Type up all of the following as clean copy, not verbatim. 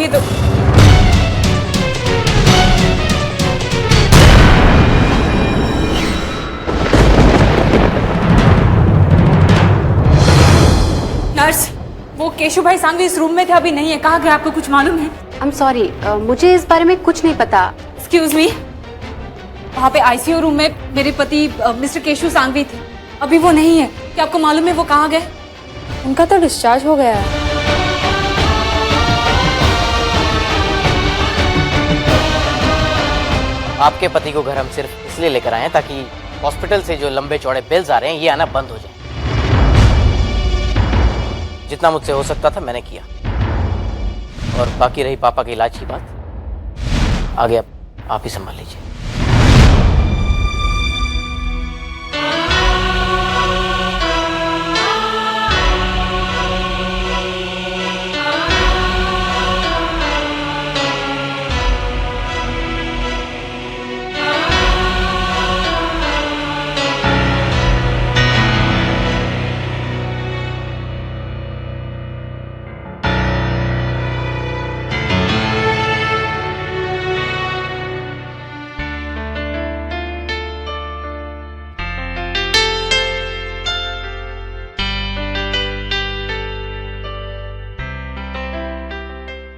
होगी तो। नर्स, वो केशु भाई सांघवी इस रूम में थे, अभी नहीं है। कहाँ गए, आपको कुछ मालूम है? आई एम सॉरी, मुझे इस बारे में कुछ नहीं पता। एक्सक्यूज मी, वहाँ पे आईसीयू रूम में मेरे पति मिस्टर केशु सांघवी थे, अभी वो नहीं है। क्या आपको मालूम है वो कहाँ गए? उनका तो डिस्चार्ज हो गया है। आपके पति को घर हम सिर्फ इसलिए लेकर आए हैं ताकि हॉस्पिटल से जो लंबे चौड़े बिल्स आ रहे हैं ये आना बंद हो जाए। जितना मुझसे हो सकता था मैंने किया, और बाकी रही पापा के इलाज की बात, आगे आप ही संभाल लीजिए।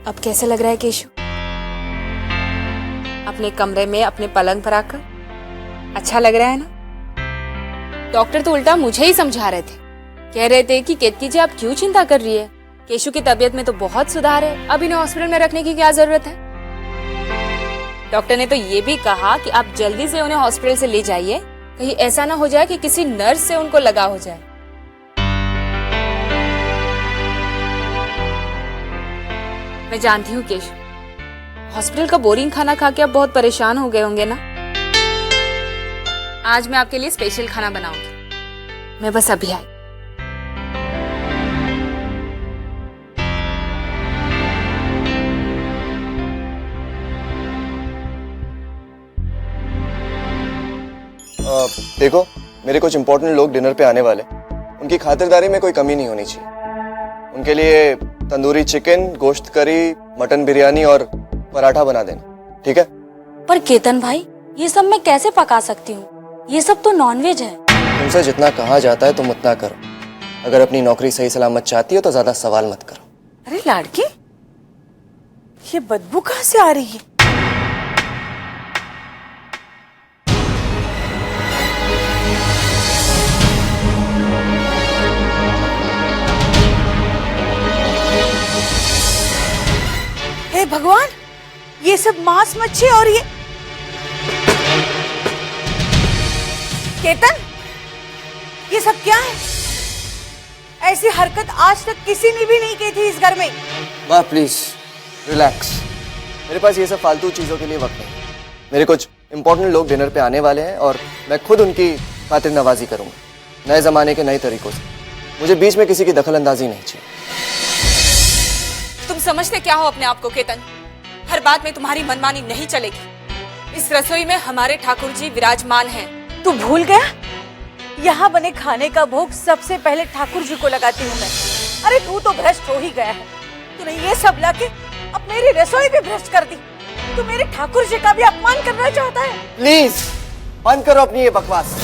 अब कैसे लग रहा है केशु? अपने कमरे में अपने पलंग पर आकर अच्छा लग रहा है ना? डॉक्टर तो उल्टा मुझे ही समझा रहे थे, कह रहे थे कि केतकी जी आप क्यों चिंता कर रही है, केशु की तबीयत में तो बहुत सुधार है, अब इन्हें हॉस्पिटल में रखने की क्या जरूरत है। डॉक्टर ने तो ये भी कहा कि आप जल्दी से उन्हें हॉस्पिटल से ले जाइए, कहीं ऐसा ना हो जाए कि किसी नर्स से उनको लगा हो जाए। मैं जानती हूँ केशु, हॉस्पिटल का बोरिंग खाना खा के आप बहुत परेशान हो गए होंगे ना। आज मैं आपके लिए स्पेशल खाना बनाऊंगी, मैं बस अभी आई। देखो, मेरे कुछ इंपॉर्टेंट लोग डिनर पे आने वाले, उनकी खातिरदारी में कोई कमी नहीं होनी चाहिए। उनके लिए तंदूरी चिकन, गोश्त करी, मटन बिरयानी और पराठा बना देना, ठीक है? पर केतन भाई, ये सब मैं कैसे पका सकती हूँ? ये सब तो नॉनवेज है। तुमसे जितना कहा जाता है तुम उतना करो। अगर अपनी नौकरी सही सलामत चाहती हो तो ज्यादा सवाल मत करो। अरे लाड़की, ये बदबू कहाँ से आ रही है? हे भगवान, ये सब मांस मच्छी और ये केतन, ये सब क्या है? ऐसी हरकत आज तक किसी ने भी नहीं की थी इस घर में। वाह, प्लीज रिलैक्स। मेरे पास ये सब फालतू चीजों के लिए वक्त नहीं। मेरे कुछ इंपॉर्टेंट लोग डिनर पे आने वाले हैं और मैं खुद उनकी खातिर नवाजी करूंगा, नए जमाने के नए तरीकों से। मुझे बीच में किसी की दखल अंदाजी नहीं चाहिए। तुम समझते क्या हो अपने आप को केतन? हर बात में तुम्हारी मनमानी नहीं चलेगी। इस रसोई में हमारे ठाकुर जी विराजमान हैं। तू भूल गया? यहाँ बने खाने का भोग सबसे पहले ठाकुर जी को लगाती हूँ मैं। अरे तू तो भ्रष्ट हो ही गया है। तूने ये सब लाके अब मेरी रसोई भी भ्रष्ट कर दी। तू मेरे ठाकुर जी का भी अपमान करना चाहता है। प्लीज बंद करो अपनी ये बकवास।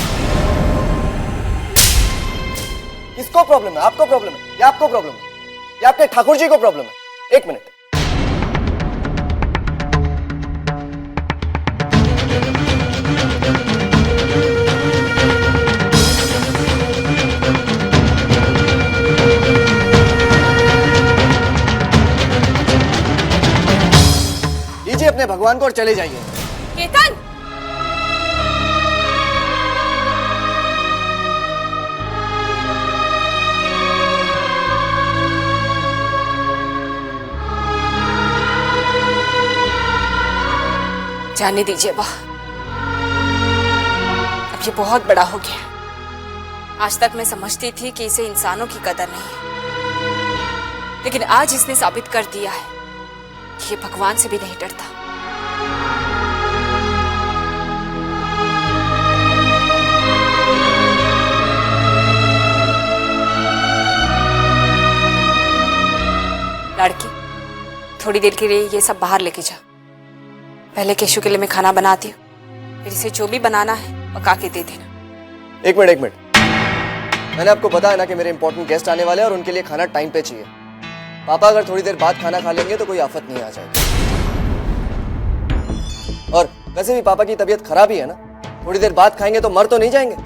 किसको प्रॉब्लम है? आपको प्रॉब्लम है या आपको प्रॉब्लम है या आपके ठाकुर जी को प्रॉब्लम है? एक मिनट। लीजिए अपने भगवान को और चले जाइए। केतन, जाने दीजिए बा, अब ये बहुत बड़ा हो गया। आज तक मैं समझती थी कि इसे इंसानों की कदर नहीं है, लेकिन आज इसने साबित कर दिया है कि ये भगवान से भी नहीं डरता। लड़की, थोड़ी देर के लिए ये सब बाहर लेके जा। पहले केशु के लिए मैं खाना बनाती हूँ, फिर इसे जो भी बनाना है पका के दे देना। एक मिनट मैंने आपको बताया ना कि मेरे इंपॉर्टेंट गेस्ट आने वाले हैं और उनके लिए खाना टाइम पे चाहिए। पापा अगर थोड़ी देर बाद खाना खा लेंगे तो कोई आफत नहीं आ जाएगी। और वैसे भी पापा की तबीयत खराब ही है ना, थोड़ी देर बाद खाएंगे तो मर तो नहीं जाएंगे।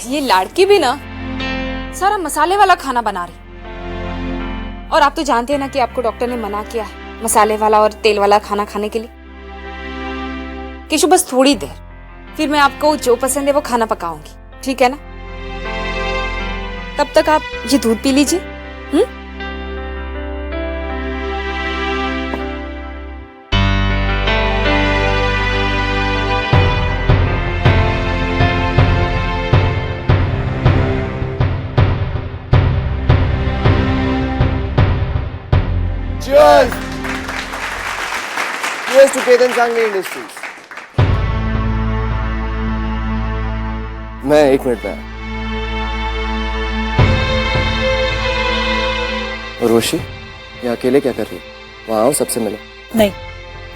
ये लाड़की भी ना सारा मसाले वाला खाना बना रही। और आप तो जानते हैं ना कि आपको डॉक्टर ने मना किया है मसाले वाला और तेल वाला खाना खाने के लिए। केशु बस थोड़ी देर, फिर मैं आपको जो पसंद है वो खाना पकाऊंगी, ठीक है ना? तब तक आप ये दूध पी लीजिए। Cheers! Cheers to Ketan Sangli Industries. मैं 1 मिनट में आया। उर्वशी, ये अकेले क्या कर रही है? वहाँ आओ, सबसे मिलो। नहीं,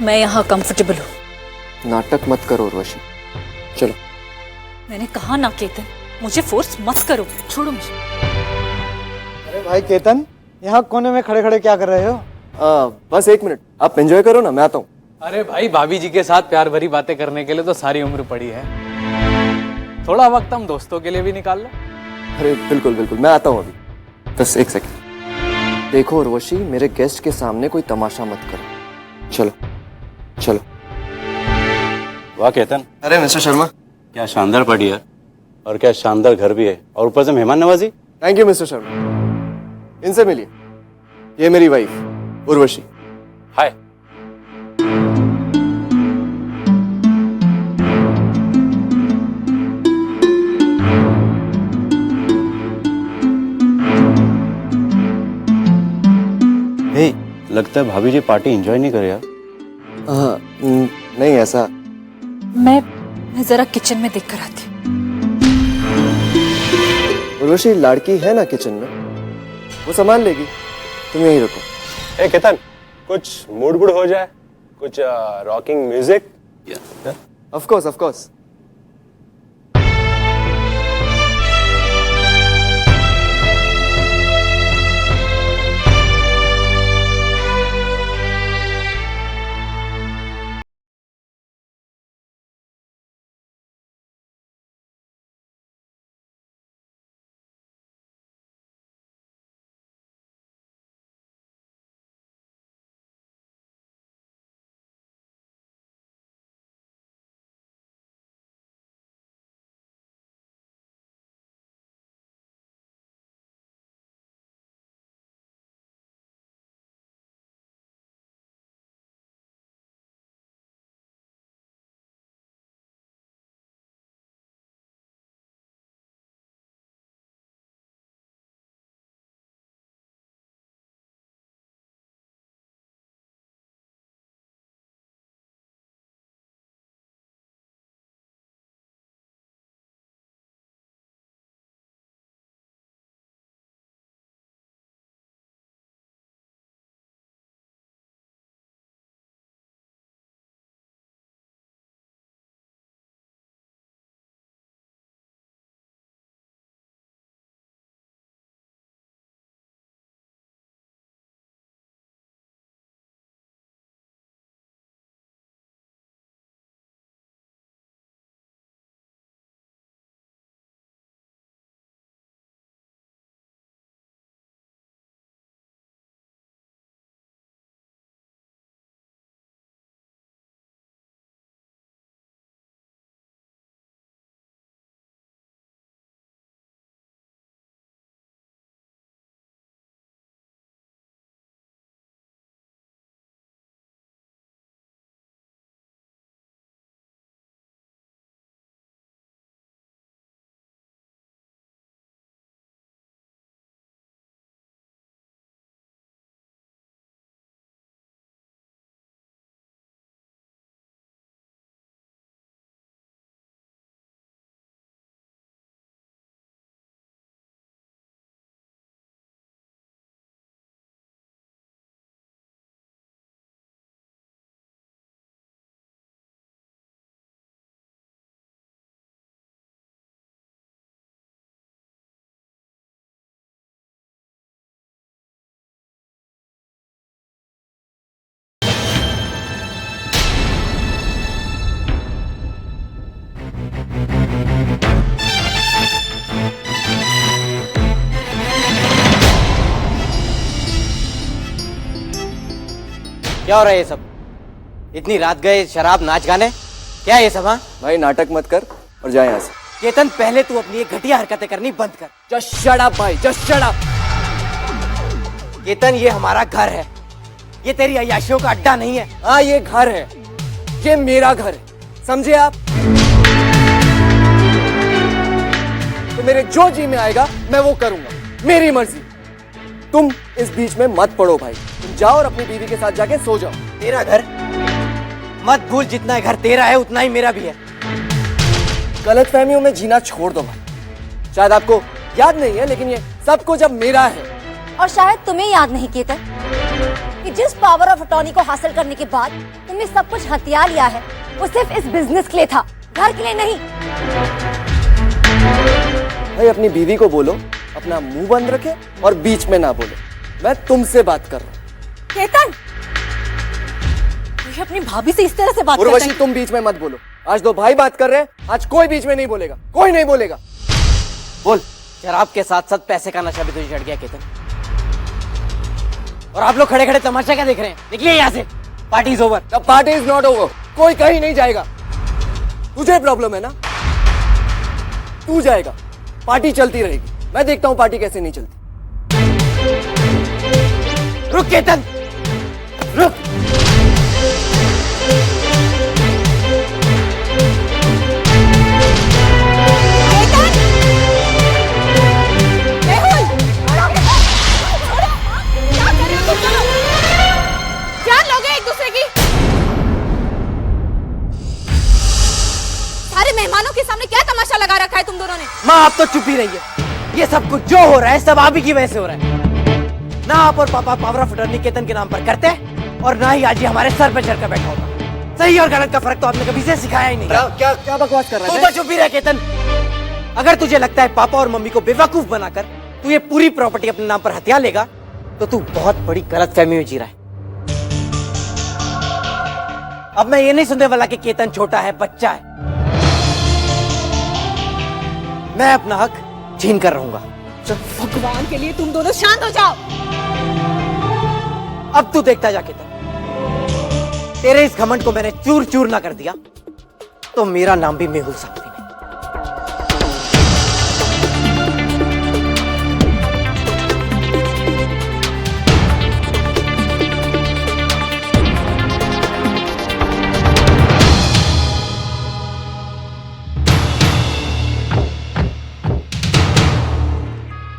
मैं यहाँ कंफर्टेबल हूँ। नाटक मत करो उर्वशी, चलो। मैंने कहा ना केतन, मुझे फोर्स मत करो, छोड़ो मुझे। अरे भाई केतन, यहाँ कोने में खड़े खड़े क्या कर रहे हो? बस 1 मिनट, आप एंजॉय करो ना, मैं आता हूँ। अरे भाई, भाभी जी के साथ प्यार भरी बातें करने के लिए तो सारी उम्र पड़ी है, थोड़ा वक्त हम दोस्तों के लिए भी निकाल लो। अरे बिल्कुल बिल्कुल, मैं आता हूँ अभी, बस 1 सेकंड। देखो उर्वशी, मेरे गेस्ट के सामने कोई तमाशा मत करो। चलो चलो। वाह केतन, अरे मिस्टर शर्मा, क्या शानदार पार्टी है और क्या शानदार घर भी है और ऊपर से मेहमान नवाजी। Thank you mister Sharma. इनसे मिलिए, ये मेरी वाइफ उर्वशी। हाय। लगता है भाभी जी पार्टी एंजॉय नहीं करे यार। हाँ, नहीं ऐसा। मैं जरा किचन में देख कर आती हूँ। उर्वशी लड़की है ना किचन में, वो सामान लेगी, तुम यहीं रुको। ए केतन, कुछ मूड बूड हो जाए, कुछ रॉकिंग म्यूजिक। Of course. क्या हो रहा है ये सब? इतनी रात गए शराब नाच गाने, क्या है ये सब? हाँ भाई नाटक मत कर और जा यहाँ से। केतन, पहले तू अपनी ये घटिया हरकतें करनी बंद कर। जस्ट शट अप भाई, जस्ट शट अप। केतन, ये हमारा घर है, ये तेरी अय्याशियों का अड्डा नहीं है। हाँ ये घर है, ये मेरा घर है, समझे आप? तो मेरे जो जी में आएगा मैं वो करूंगा, मेरी मर्जी। तुम इस बीच में मत पड़ो भाई, तुम जाओ और अपनी बीवी के साथ जाके सो जाओ। तेरा घर? मत भूल, जितना घर तेरा है उतना ही मेरा भी है। गलतफहमियों में जीना छोड़ दो भाई। शायद आपको याद नहीं है, लेकिन ये सब कुछ अब मेरा है। और शायद तुम्हें याद नहीं केतन कि जिस पावर ऑफ अटॉर्नी को हासिल करने के बाद तुमने सब कुछ हथिया लिया है, वो सिर्फ इस बिजनेस के लिए था, घर के लिए नहीं। भाई अपनी बीवी को बोलो अपना मुंह बंद रखे और बीच में ना बोले। मैं तुमसे बात कर रहा हूँ। केतन, ये अपनी भाभी से इस तरह से बात करता उर्वशी है? तुम बीच में मत बोलो। आज दो भाई बात कर रहे हैं, आज कोई बीच में नहीं बोलेगा, कोई नहीं बोलेगा। बोल। शराब के साथ साथ पैसे का नशा भी तुझे चढ़ गया केतन। और आप लोग खड़े खड़े तमाशा क्या देख रहे हैं? निकलिए यहाँ से, party is over. The party is not over. कोई कहीं नहीं जाएगा। तुझे प्रॉब्लम है ना, तू जाएगा, पार्टी चलती रहेगी। मैं देखता हूँ पार्टी कैसे नहीं चलती। रुक केतन, रुक। जान लोगे एक दूसरे की? सारे मेहमानों के सामने क्या तमाशा लगा रखा है तुम दोनों ने? माँ आप तो चुप ही रहिए। ये सब कुछ जो हो रहा है सब आप ही की वजह से हो रहा है। ना आप और पापा पावर ऑफ अटॉर्नी केतन के नाम पर करते और ना ही आज ये हमारे सर पे चढ़कर बैठा होता। सही और गलत का फर्क तो आपने कभी से सिखाया ही नहीं। क्या बकवास कर रहा तू है? तो चुप ही रह केतन। अगर तुझे लगता है पापा और मम्मी को बेवकूफ बनाकर तू ये पूरी प्रॉपर्टी अपने नाम पर हथिया लेगा तो तू बहुत बड़ी गलतफहमी में जी रहा है। अब मैं ये नहीं सुनने वाला कि केतन छोटा है, बच्चा है। मैं अपना हक छीन कर रहूंगा। भगवान के लिए तुम दोनों शांत हो जाओ। अब तू देखता जा केतन, तेरे इस घमंड को मैंने चूर चूर ना कर दिया तो मेरा नाम भी मेहुल साहब नहीं।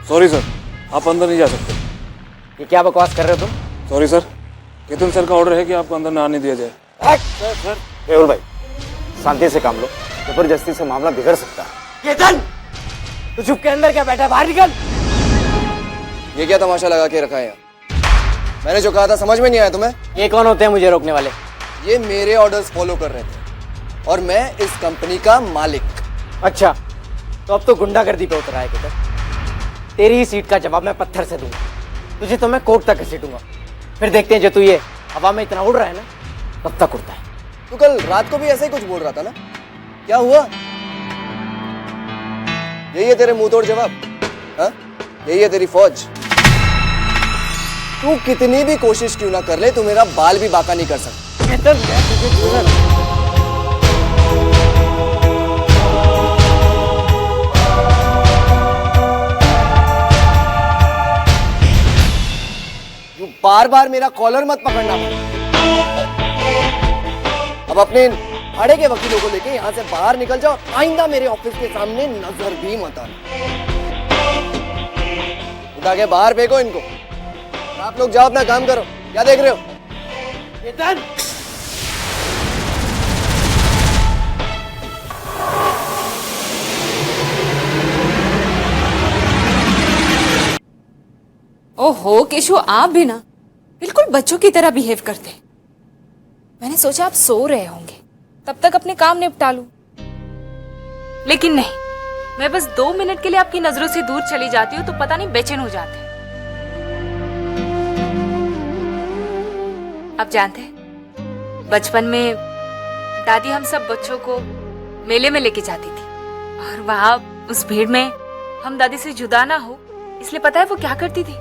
सॉरी सर, आप अंदर नहीं जा सकते। ये क्या बकवास कर रहे हो तुम? सॉरी सर, केतन सर का ऑर्डर है कि आपको अंदर ना आने दिया जाए। मेहुल भाई शांति से काम लो, जबरदस्ती से मामला बिगड़ सकता है। केतन, तू चुप के अंदर क्या बैठा है? बाहर निकल। ये क्या तमाशा लगा के रखा है यहाँ? मैंने जो कहा था समझ में नहीं आया तुम्हें? ये कौन होते हैं मुझे रोकने वाले? ये मेरे ऑर्डर्स फॉलो कर रहे थे और मैं इस कंपनी का मालिक। अच्छा, तो अब तो गुंडागर्दी पे उतर आया केतन। तेरी ही सीट का जवाब मैं पत्थर से दूंगा। तुझे तो मैं कोर्ट तक घसीटूंगा। फिर देखते हैं जो तू ये हवा में इतना उड़ रहा है ना, कब तक उड़ता है। तू कल रात को भी ऐसे ही कुछ बोल रहा था ना, क्या हुआ? यही है तेरे मुंह तोड़ जवाब? हाँ, यही है तेरी फौज? तू कितनी भी कोशिश क्यों ना कर ले, तू मेरा बाल भी बाका नहीं कर सकता। बार बार मेरा कॉलर मत पकड़ना। अब अपने भाड़े के वकीलों को लेके यहाँ से बाहर निकल जाओ। आइंदा मेरे ऑफिस के सामने नजर भी मत आना। उठा के बाहर फेंको इनको। आप लोग जाओ अपना काम करो। क्या देख रहे हो? केतन, ओहो केशु, आप भी ना बिल्कुल बच्चों की तरह बिहेव करते। मैंने सोचा आप सो रहे होंगे, तब तक अपने काम निपटा लूं, लेकिन नहीं। मैं बस 2 मिनट के लिए आपकी नजरों से दूर चली जाती हूँ तो पता नहीं बेचैन हो जाते हैं। आप जानते हैं, बचपन में दादी हम सब बच्चों को मेले में लेके जाती थी और वहां उस भीड़ में हम दादी से जुदा ना हो इसलिए पता है वो क्या करती थी?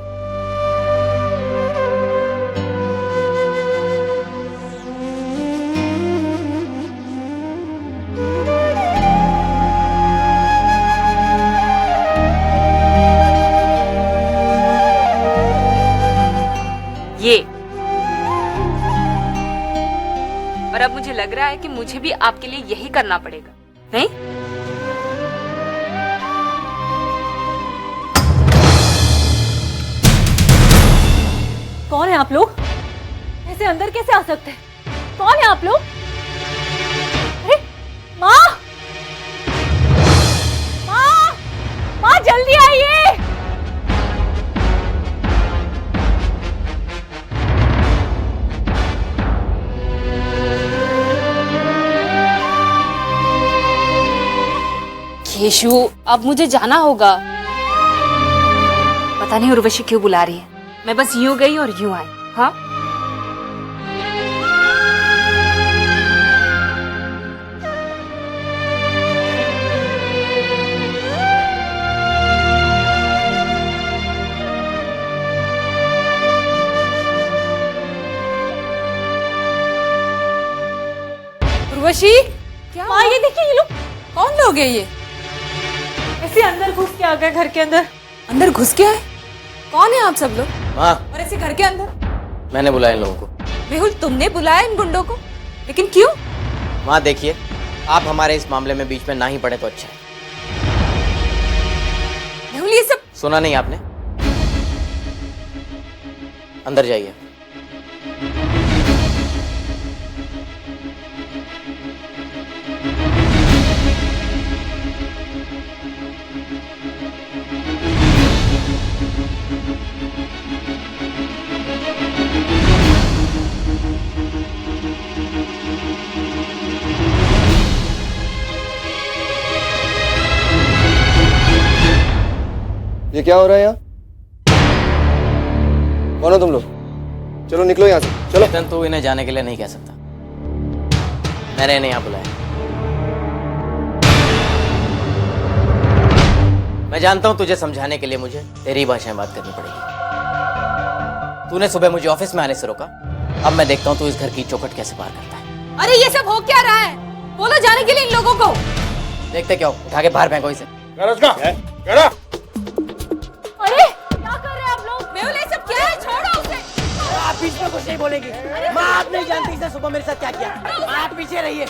लग रहा है कि मुझे भी आपके लिए यही करना पड़ेगा, नहीं? कौन है आप लोग? ऐसे अंदर कैसे आ सकते हैं? कौन है आप लोग? अरे माँ, माँ, माँ जल्दी आइए। केशु, अब मुझे जाना होगा। पता नहीं उर्वशी क्यों बुला रही है। मैं बस यूं गई और यूं आई। हाँ, उर्वशी, क्या माँ ये देखिए, ये लोग कौन लोग हैं ये? ऐसे अंदर घुस के आ गए घर के अंदर। अंदर घुस के आए? कौन है आप सब लोग? माँ, और ऐसे घर के अंदर? मैंने बुलाया इन लोगों को। मेहुल, तुमने बुलाया इन गुंडों को? लेकिन क्यों? माँ देखिए, आप हमारे इस मामले में बीच में ना ही पड़े तो अच्छा है। मेहुल, ये सब सुना नहीं आपने? अंदर जाइए। ये क्या हो रहा है यहाँ? कौन हो तुम लोग? चलो निकलो यहाँ से, चलो। चेतन, तू इन्हें जाने के लिए नहीं कह सकता। मैंने इन्हें यहाँ बुलाया। मैं जानता हूँ तुझे समझाने के लिए मुझे तेरी भाषा में बात करनी पड़ेगी। तूने सुबह मुझे ऑफिस में आने से रोका, अब मैं देखता हूँ तू इस घर की चौखट कैसे पार करता है। अरे ये सब हो क्या रहा है? बोलो जाने के लिए इन लोगों को। देखते क्यों, उठा के बाहर फेंको इसे। अरे क्या कर रहे हैं आप लोग? मेहुल, ये सब क्या है? छोड़ो उसे। आप बीच में कुछ नहीं बोलेगी। माँ, आप नहीं जानती इसने सुबह मेरे साथ क्या किया। आप पीछे रहिए।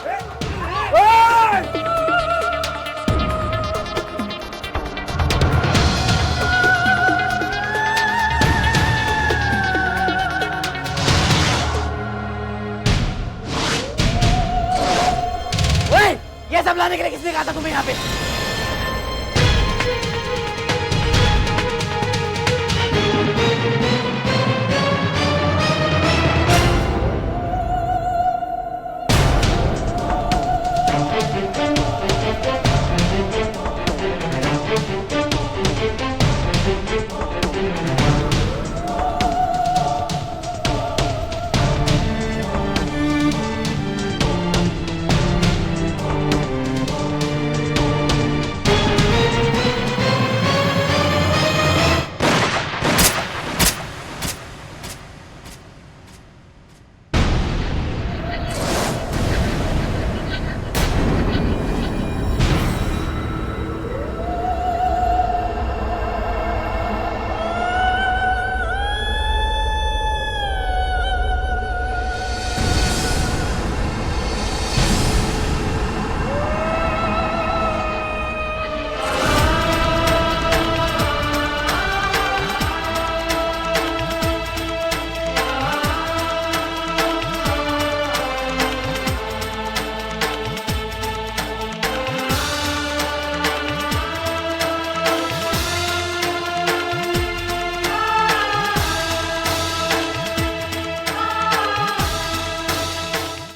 ओए, ये सब लाने के लिए किसने कहा था तुम्हें यहाँ पे?